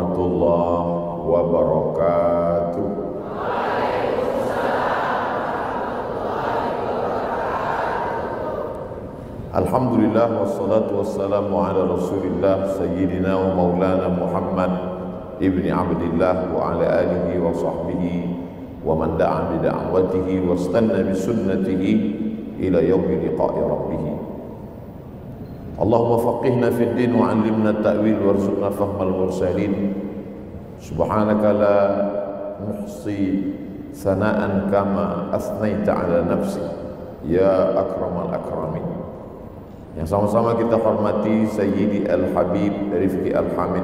warahmatullahi wabarakatuh. Alhamdulillah wassalatu wassalamu ala Rasulillah sayyidina wa maulana Muhammad ibni Abdillah wa ala alihi wa sahbihi wa man da'a bi da'watihi wa istanna bi sunnatihi ila yaumi liqa'i rabbih. Allahumma faqihna fid din wa 'allimna at-ta'wil warzuqna fahmal mursalin. Subhanaka la nuhsi sana'an kama asnaita ala nafsi ya akramal akramin. Yang sama-sama kita hormati Sayyidi Al-Habib Rifqi Al-Hamid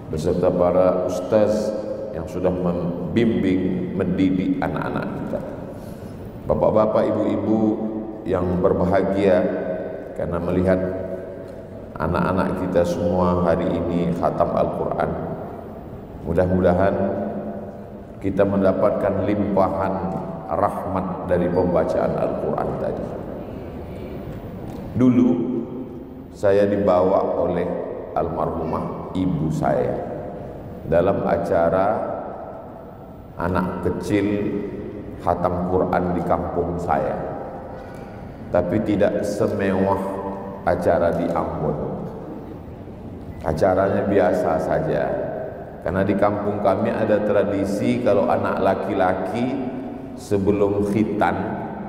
beserta para ustaz yang sudah membimbing, mendidik anak-anak kita. Bapak-bapak, ibu-ibu yang berbahagia karena melihat anak-anak kita semua hari ini khatam Al-Quran. Mudah-mudahan kita mendapatkan limpahan rahmat dari pembacaan Al-Quran tadi. Dulu saya dibawa oleh almarhumah ibu saya dalam acara anak kecil khatam Quran di kampung saya, tapi tidak semewah acara di Ambon. Acaranya biasa saja, karena di kampung kami ada tradisi kalau anak laki-laki sebelum khitan,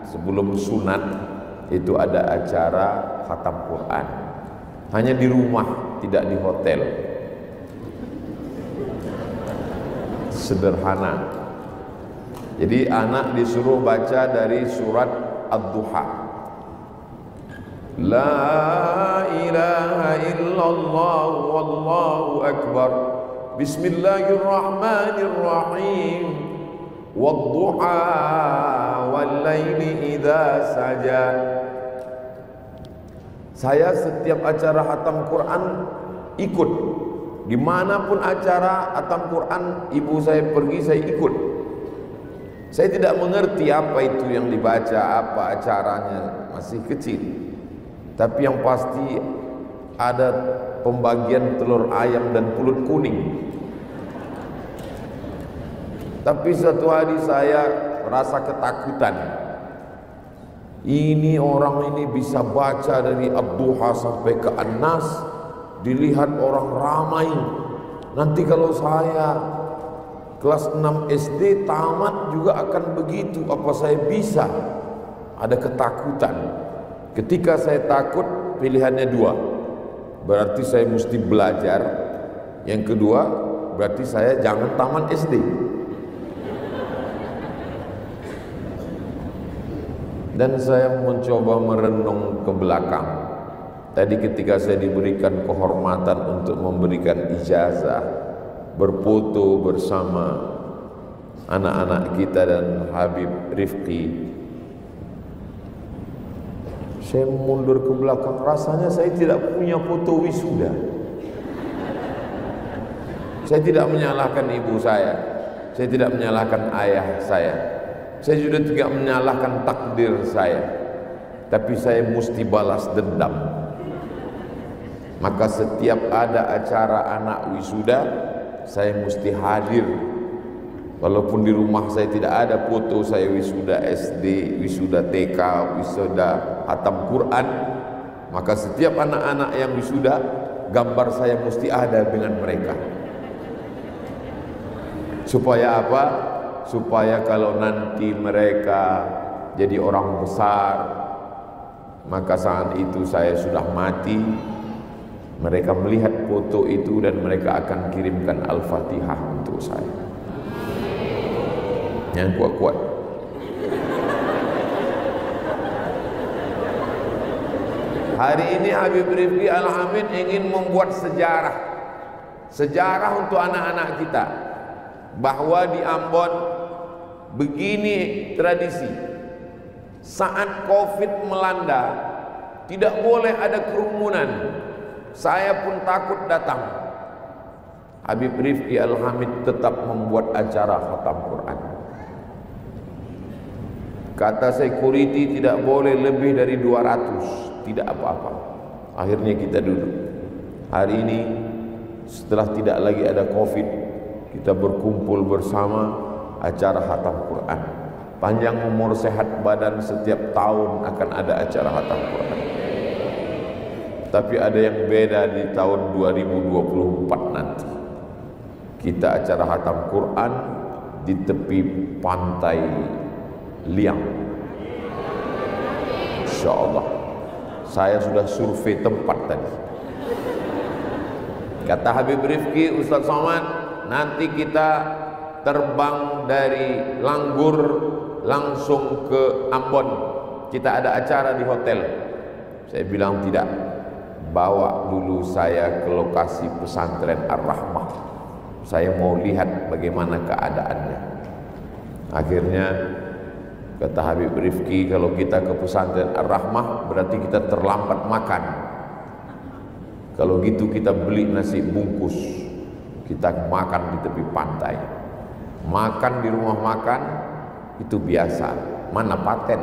sebelum sunat itu ada acara khatam Quran. Hanya di rumah, tidak di hotel. Sederhana. Jadi anak disuruh baca dari surat Ad-Duha. La ilaha illallah wallahu akbar. Bismillahirrahmanirrahim. Wad-duha wal-laili idza saja. Saya setiap acara khatam Quran ikut. Dimanapun acara khatam Quran ibu saya pergi, saya ikut. Saya tidak mengerti apa itu yang dibaca, apa acaranya, masih kecil. Tapi yang pasti ada pembagian telur ayam dan pulut kuning. Tapi suatu hari saya merasa ketakutan. Ini orang ini bisa baca dari Ad-Duha sampai ke An-Nas, dilihat orang ramai. Nanti kalau saya kelas 6 SD tamat juga akan begitu, apa saya bisa? Ada ketakutan. Ketika saya takut, pilihannya dua. Berarti saya mesti belajar. Yang kedua, berarti saya jangan tamat SD. Dan saya mencoba merenung ke belakang. Tadi ketika saya diberikan kehormatan untuk memberikan ijazah, berfoto bersama anak-anak kita dan Habib Rifqi, saya mundur ke belakang. Rasanya saya tidak punya foto wisuda. Saya tidak menyalahkan ibu saya tidak menyalahkan ayah saya juga tidak menyalahkan takdir saya, tapi saya mesti balas dendam. Maka setiap ada acara anak wisuda, saya mesti hadir. Walaupun di rumah saya tidak ada foto saya wisuda SD, wisuda TK, wisuda khatam Quran, maka setiap anak-anak yang wisuda, gambar saya mesti ada dengan mereka. Supaya apa? Supaya kalau nanti mereka jadi orang besar, maka saat itu saya sudah mati, mereka melihat foto itu dan mereka akan kirimkan Al-Fatihah untuk saya. Yang kuat-kuat. Hari ini Habib Rifqi Al-Hamid ingin membuat sejarah. Sejarah untuk anak-anak kita, bahwa di Ambon begini tradisi. Saat Covid melanda, tidak boleh ada kerumunan. Saya pun takut datang. Habib Rifqi Al-Hamid tetap membuat acara khatam Quran. Kata security tidak boleh lebih dari 200, tidak apa-apa. Akhirnya kita duduk. Hari ini setelah tidak lagi ada Covid, kita berkumpul bersama acara khatam Quran. Panjang umur sehat badan, setiap tahun akan ada acara khatam Quran. Tapi ada yang beda di tahun 2024 nanti. Kita acara khatam Quran di tepi pantai Liang. Insya Allah. Saya sudah survei tempat tadi. Kata Habib Rifki, Ustaz Somad, nanti kita terbang dari Langgur langsung ke Ambon. Kita ada acara di hotel. Saya bilang tidak. Bawa dulu saya ke lokasi pesantren Ar-Rahmah. Saya mau lihat bagaimana keadaannya. Akhirnya kata Habib Rifki, kalau kita ke pesantren Ar-Rahmah berarti kita terlambat makan. Kalau gitu kita beli nasi bungkus, kita makan di tepi pantai. Makan di rumah makan itu biasa, mana paten.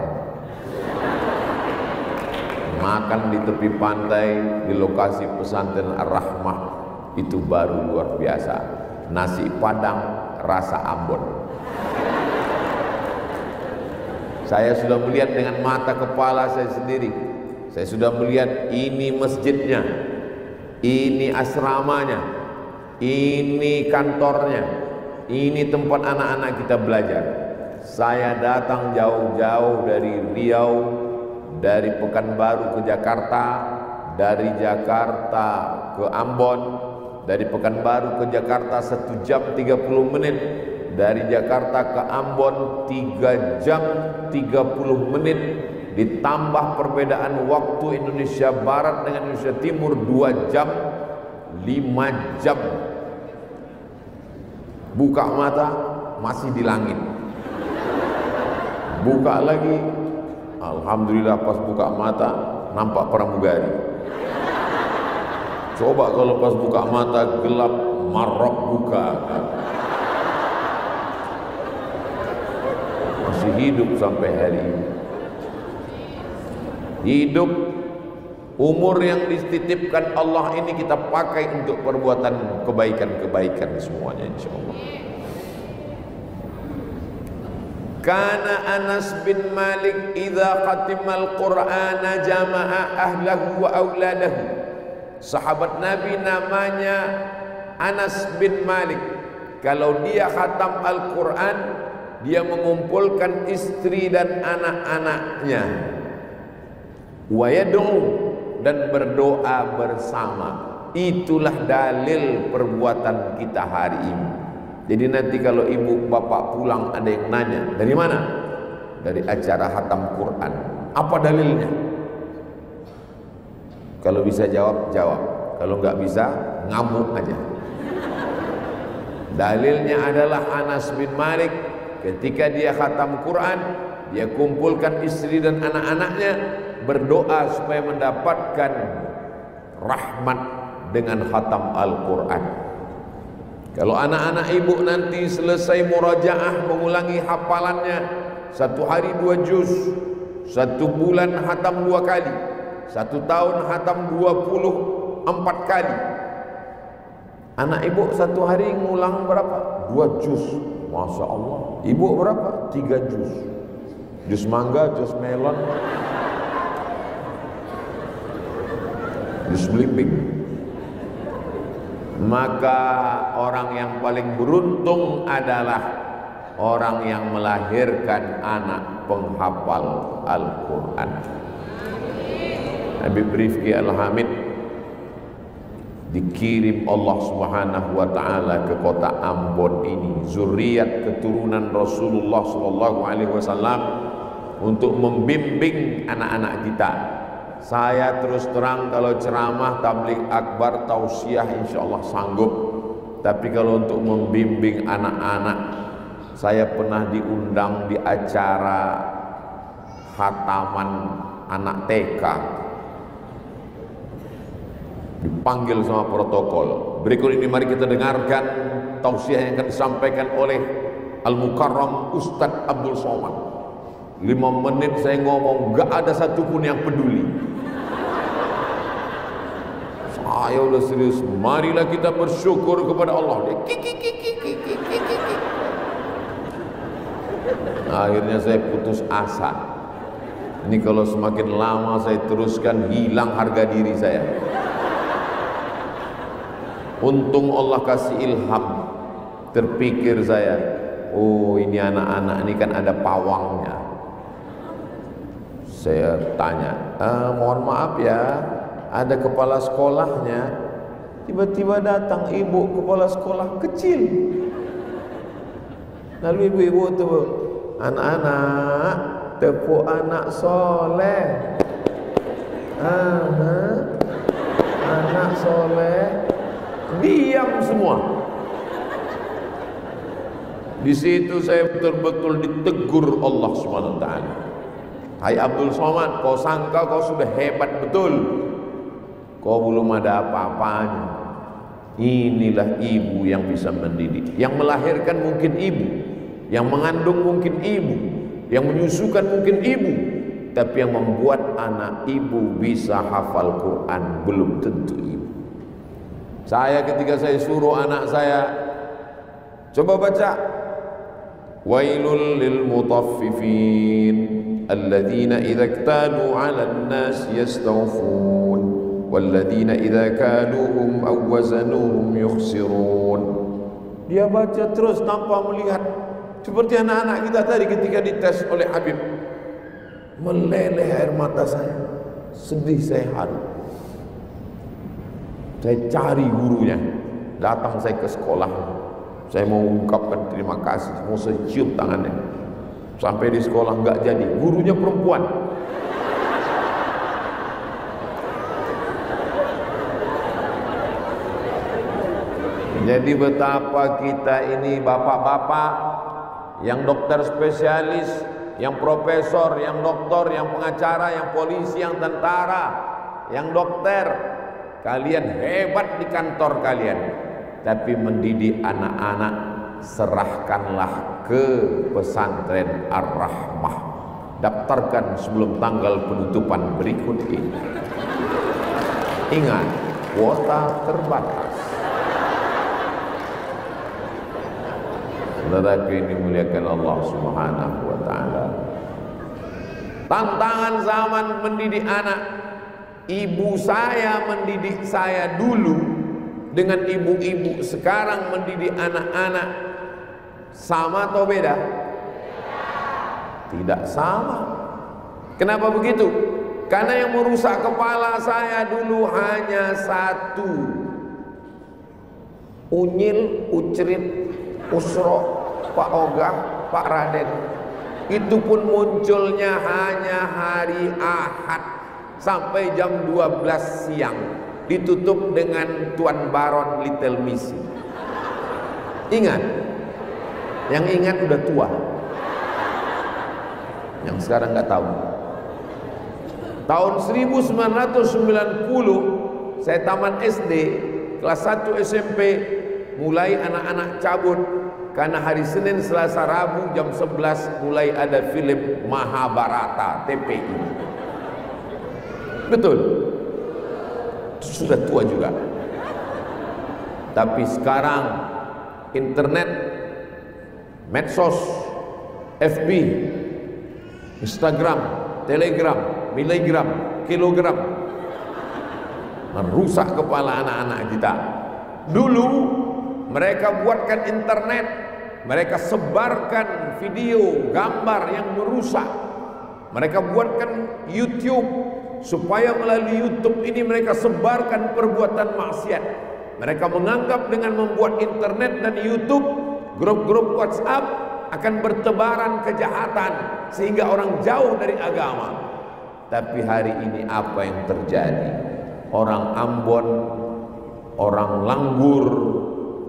Makan di tepi pantai di lokasi pesantren Ar-Rahmah itu baru luar biasa. Nasi Padang rasa Ambon. Saya sudah melihat dengan mata kepala saya sendiri. Saya sudah melihat ini masjidnya, ini asramanya, ini kantornya, ini tempat anak-anak kita belajar. Saya datang jauh-jauh dari Riau, dari Pekanbaru ke Jakarta, dari Jakarta ke Ambon, dari Pekanbaru ke Jakarta 1 jam 30 menit, dari Jakarta ke Ambon 3 jam 30 menit, ditambah perbedaan waktu Indonesia Barat dengan Indonesia Timur 2 jam 5 jam. Buka mata masih di langit, buka lagi, alhamdulillah pas buka mata nampak pramugari. Coba kalau pas buka mata gelap, Marok buka, masih hidup sampai hari ini. Hidup, umur yang dititipkan Allah ini kita pakai untuk perbuatan kebaikan-kebaikan semuanya, insyaallah. Kana Anas bin Malik idza khatimal Qur'ana jama'a ahlahu wa auladahu. Sahabat Nabi namanya Anas bin Malik. Kalau dia khatam Al-Quran, dia mengumpulkan istri dan anak-anaknya. Wa yad'u, dan berdoa bersama. Itulah dalil perbuatan kita hari ini. Jadi nanti kalau ibu bapak pulang ada yang nanya, dari mana? Dari acara khatam Quran. Apa dalilnya? Kalau bisa jawab, jawab. Kalau nggak bisa, ngamuk aja. Dalilnya adalah Anas bin Malik ketika dia khatam Quran, dia kumpulkan istri dan anak-anaknya, berdoa supaya mendapatkan rahmat dengan khatam Al-Quran. Kalau anak-anak ibu nanti selesai murajaah, mengulangi hafalannya, 1 hari 2 juz, 1 bulan khatam 2 kali, 1 tahun khatam 24 kali. Anak ibu 1 hari ngulang berapa? 2 juz. Masya Allah. Ibu berapa? 3 juz. Juz mangga, juz melon, juz belimbing. Maka orang yang paling beruntung adalah orang yang melahirkan anak penghafal Al-Quran. Habib Rifki Al-Hamid dikirim Allah Subhanahu wa taala ke kota Ambon ini, zuriat keturunan Rasulullah sallallahu alaihi wasallam, untuk membimbing anak-anak kita. Saya terus terang kalau ceramah, tabligh akbar, tausiah insyaallah sanggup. Tapi kalau untuk membimbing anak-anak, saya pernah diundang di acara khataman anak TK. Dipanggil sama protokol. Berikut ini mari kita dengarkan tausiah yang akan disampaikan oleh Al-Mukarram Ustadz Abdul Somad. 5 menit saya ngomong, gak ada satupun yang peduli. Ayo udah serius, marilah kita bersyukur kepada Allah. Dia akhirnya saya putus asa. Ini kalau semakin lama saya teruskan, hilang harga diri saya. Untung Allah kasih ilham. Terpikir saya, oh ini anak-anak ini kan ada pawangnya. Saya tanya, mohon maaf ya, ada kepala sekolahnya. Tiba-tiba datang ibu kepala sekolah kecil. Lalu ibu-ibu itu, anak-anak, tepuk anak soleh. Anak soleh. Diam semua. Di situ saya betul-betul ditegur Allah SWT. Hai Abdul Somad, kau sangka kau sudah hebat betul, kau belum ada apa-apanya. Inilah ibu yang bisa mendidik. Yang melahirkan mungkin ibu, yang mengandung mungkin ibu, yang menyusukan mungkin ibu, tapi yang membuat anak ibu bisa hafal Quran belum tentu ibu. Saya ketika saya suruh anak saya, coba baca wailul lil mutaffifin alladzina idza iktalu 'alan nas yastawfun walladzina idza kaluhum aw wazanuhum yukhsirun. Dia baca terus tanpa melihat, seperti anak-anak kita tadi ketika dites oleh Habib. Meleleh air mata saya, sedih saya haru. Saya cari gurunya, datang saya ke sekolah, saya mau ungkapkan terima kasih, mau saya cium tangannya. Sampai di sekolah nggak jadi, gurunya perempuan. Jadi betapa kita ini bapak-bapak yang dokter spesialis, yang profesor, yang doktor, yang pengacara, yang polisi, yang tentara, yang dokter. Kalian hebat di kantor kalian, tapi mendidik anak-anak serahkanlah ke pesantren Ar-Rahmah. Daftarkan sebelum tanggal penutupan berikut ini. Ingat, kuota terbatas. Saudaraku ini muliakan Allah Subhanahu wa taala. Tantangan zaman mendidik anak. Ibu saya mendidik saya dulu dengan ibu-ibu sekarang mendidik anak-anak sama atau beda? Tidak sama. Kenapa begitu? Karena yang merusak kepala saya dulu hanya satu: unyil, ucrit, usro, Pak Ogah, Pak Raden. Itu pun munculnya hanya hari Ahad sampai jam 12 siang, ditutup dengan Tuan Baron Little Missy. Ingat, yang ingat udah tua, yang sekarang nggak tahu. Tahun 1990 saya tamat SD, kelas 1 SMP, mulai anak-anak cabut karena hari Senin, Selasa, Rabu jam 11 mulai ada film Mahabharata TPI. Betul, sudah tua juga. Tapi sekarang internet, medsos, FB, Instagram, Telegram, miligram, kilogram merusak kepala anak-anak kita. Dulu mereka buatkan internet, mereka sebarkan video, gambar yang merusak. Mereka buatkan YouTube supaya melalui YouTube ini mereka sebarkan perbuatan maksiat. Mereka menganggap dengan membuat internet dan YouTube, grup-grup WhatsApp akan bertebaran kejahatan sehingga orang jauh dari agama. Tapi hari ini apa yang terjadi? Orang Ambon, orang Langgur,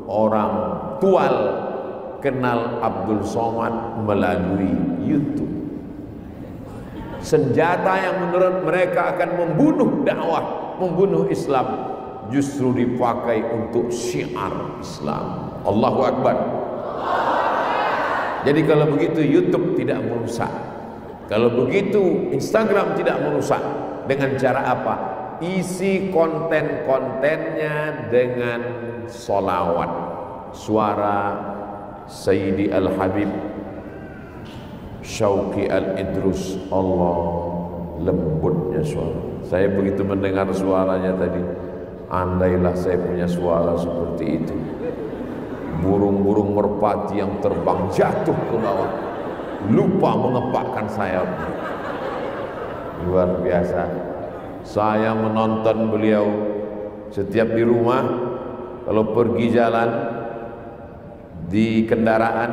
orang Tual kenal Abdul Somad melalui YouTube. Senjata yang menurut mereka akan membunuh dakwah, membunuh Islam, justru dipakai untuk syiar Islam. Allahu Akbar. Jadi kalau begitu YouTube tidak merusak, kalau begitu Instagram tidak merusak. Dengan cara apa? isi konten-kontennya dengan solawat. Suara Sayyidi Al-Habib Syauqi Al-Idrus, Allah, lembutnya suara. Saya begitu mendengar suaranya tadi, andailah saya punya suara seperti itu. Burung-burung merpati yang terbang jatuh ke bawah, lupa mengepakkan sayapnya. Luar biasa. Saya menonton beliau setiap di rumah, kalau pergi jalan di kendaraan,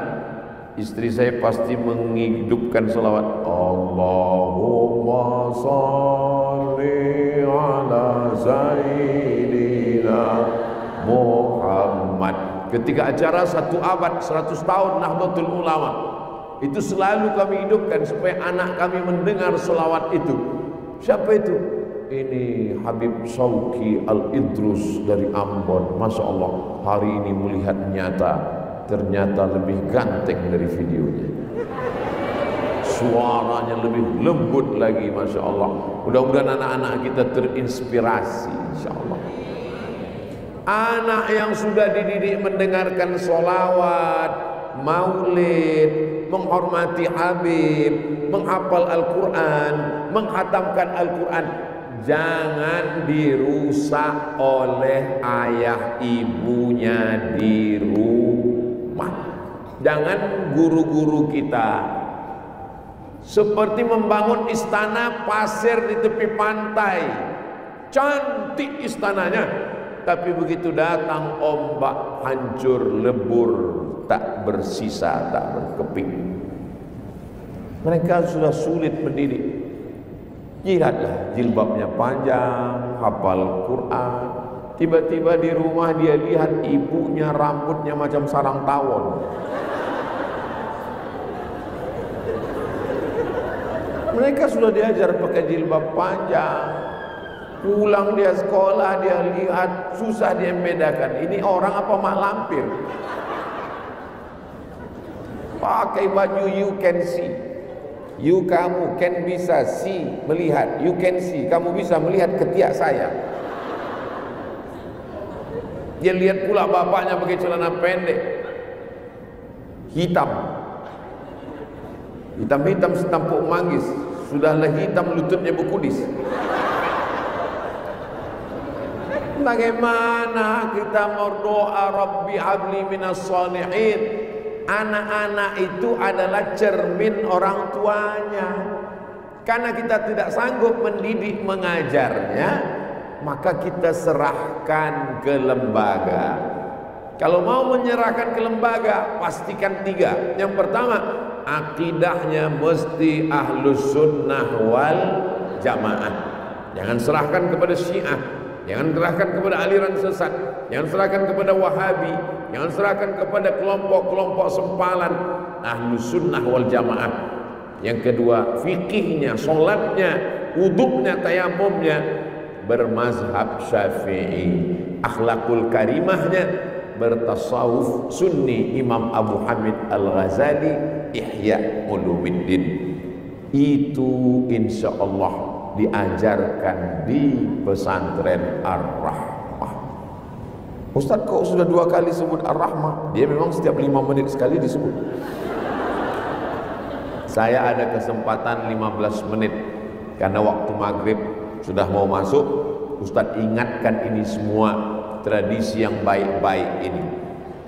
istri saya pasti menghidupkan selawat, Allahumma sholli ala Sayyidina Muhammad. Ketika acara 1 abad 100 tahun Nahdlatul Ulama, itu selalu kami hidupkan supaya anak kami mendengar selawat itu. Siapa itu? Ini Habib Syauqi Al-Idrus dari Ambon. Masya Allah, hari ini melihat nyata, ternyata lebih ganteng dari videonya. Suaranya lebih lembut lagi, Masya Allah. Mudah-mudahan anak-anak kita terinspirasi, Insya Allah. Anak yang sudah dididik mendengarkan sholawat, maulid, menghormati Habib, menghafal Al-Quran, menghatamkan Al-Quran, jangan dirusak oleh ayah ibunya di rumah. Jangan guru-guru kita seperti membangun istana pasir di tepi pantai, cantik istananya, tapi begitu datang ombak hancur lebur, tak bersisa, tak berkeping. Mereka sudah sulit mendidik. Lihatlah, jilbabnya panjang, hafal Quran, tiba-tiba di rumah dia lihat ibunya rambutnya macam sarang tawon. Mereka sudah diajar pakai jilbab panjang. Pulang dia sekolah, dia lihat, susah dia membedakan ini orang apa mak lampir. Pakai baju you can see, you kamu can bisa see, melihat, you can see, kamu bisa melihat ketiak saya. Dia lihat pula bapaknya pakai celana pendek hitam, hitam-hitam setampuk manggis, sudahlah hitam lututnya berkudis. Bagaimana kita berdoa Rabbi habli minas shalihin? Anak-anak itu adalah cermin orang tuanya. Karena kita tidak sanggup mendidik, mengajarnya, maka kita serahkan ke lembaga. Kalau mau menyerahkan ke lembaga, pastikan 3. Yang pertama, akidahnya mesti ahlus sunnah wal jamaah. Jangan serahkan kepada Syiah, jangan serahkan kepada aliran sesat, jangan serahkan kepada Wahabi, jangan serahkan kepada kelompok-kelompok sempalan. Ahlus sunnah wal jamaah. Yang kedua, fikihnya, sholatnya, wuduknya, tayamumnya bermazhab Syafi'i. Akhlakul karimahnya bertasawuf sunni, Imam Abu Hamid Al-Ghazali, Ihya Ulumuddin. Itu insya Allah diajarkan di pesantren Ar-Rahmah. Ustaz kok sudah 2 kali sebut Ar-Rahmah? Dia memang setiap 5 menit sekali disebut. Saya ada kesempatan 15 menit karena waktu maghrib sudah mau masuk. Ustaz ingatkan ini semua tradisi yang baik-baik ini.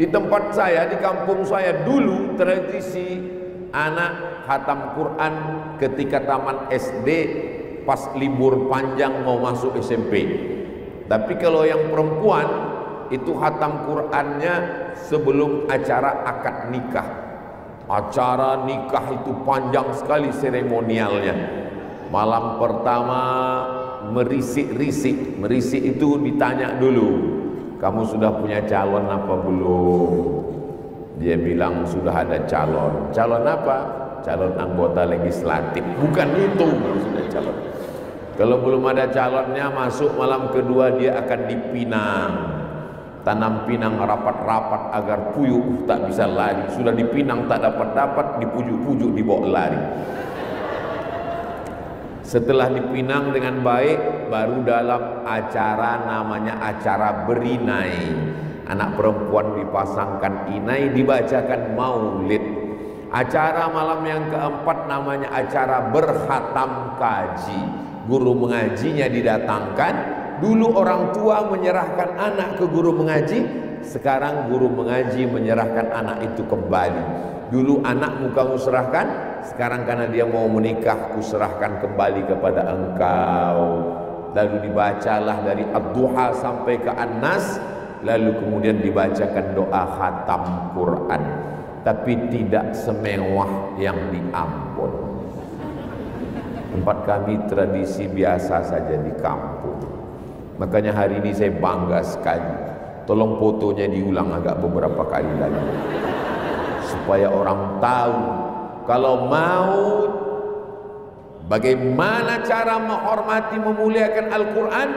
Di tempat saya, di kampung saya dulu tradisi anak khatam Quran ketika taman SD, pas libur panjang mau masuk SMP. Tapi kalau yang perempuan itu khatam Qurannya sebelum acara akad nikah. Acara nikah itu panjang sekali seremonialnya. Malam pertama merisik-risik. Merisik itu ditanya dulu, kamu sudah punya calon apa belum? Dia bilang sudah ada calon. Calon apa? Calon anggota legislatif. Bukan itu maksudnya calon. Kalau belum ada calonnya, masuk malam kedua dia akan dipinang. Tanam pinang rapat-rapat agar puyuh tak bisa lari. Sudah dipinang tak dapat-dapat, dipujuk-pujuk dibawa lari. Setelah dipinang dengan baik, baru dalam acara namanya acara berinai. Anak perempuan dipasangkan inai, dibacakan maulid. Acara malam yang keempat namanya acara berkhatam kaji. Guru mengajinya didatangkan. Dulu orang tua menyerahkan anak ke guru mengaji, sekarang guru mengaji menyerahkan anak itu kembali. Dulu anakmu kamu serahkan, sekarang karena dia mau menikah, kuserahkan kembali kepada engkau. Lalu dibacalah dari Ad-Duha sampai ke An-Nas, lalu kemudian dibacakan doa khatam Quran. Tapi tidak semewah yang di Ambon. Tempat kami tradisi biasa saja di kampung. Makanya hari ini saya bangga sekali. Tolong fotonya diulang agak beberapa kali lagi, supaya orang tahu kalau mau bagaimana cara menghormati memuliakan Al-Quran,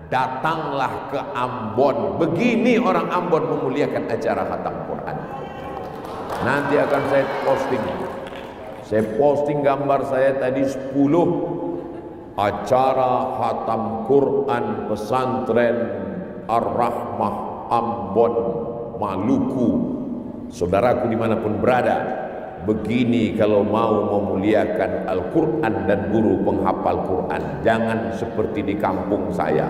datanglah ke Ambon. Begini orang Ambon memuliakan acara khatam Quran. Nanti akan saya posting. Saya posting gambar saya tadi 10 acara khatam Quran pesantren Ar-Rahmah Ambon Maluku. Saudaraku dimanapun berada, begini kalau mau memuliakan Al-Quran dan guru penghafal Quran. Jangan seperti di kampung saya.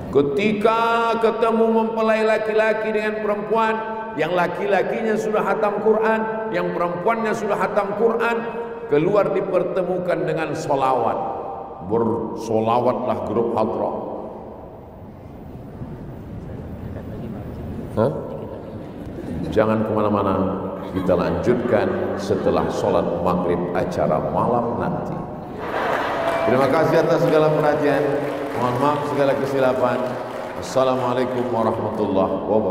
Ketika ketemu mempelai laki-laki dengan perempuan, yang laki-lakinya sudah hatam Quran, yang perempuannya sudah hatam Quran, keluar dipertemukan dengan solawat. Bersolawatlah grup hadrah. Jangan kemana-mana, kita lanjutkan setelah sholat maghrib acara malam nanti. Terima kasih atas segala perhatian. Mohon maaf segala kesilapan. Assalamualaikum warahmatullahi wabarakatuh.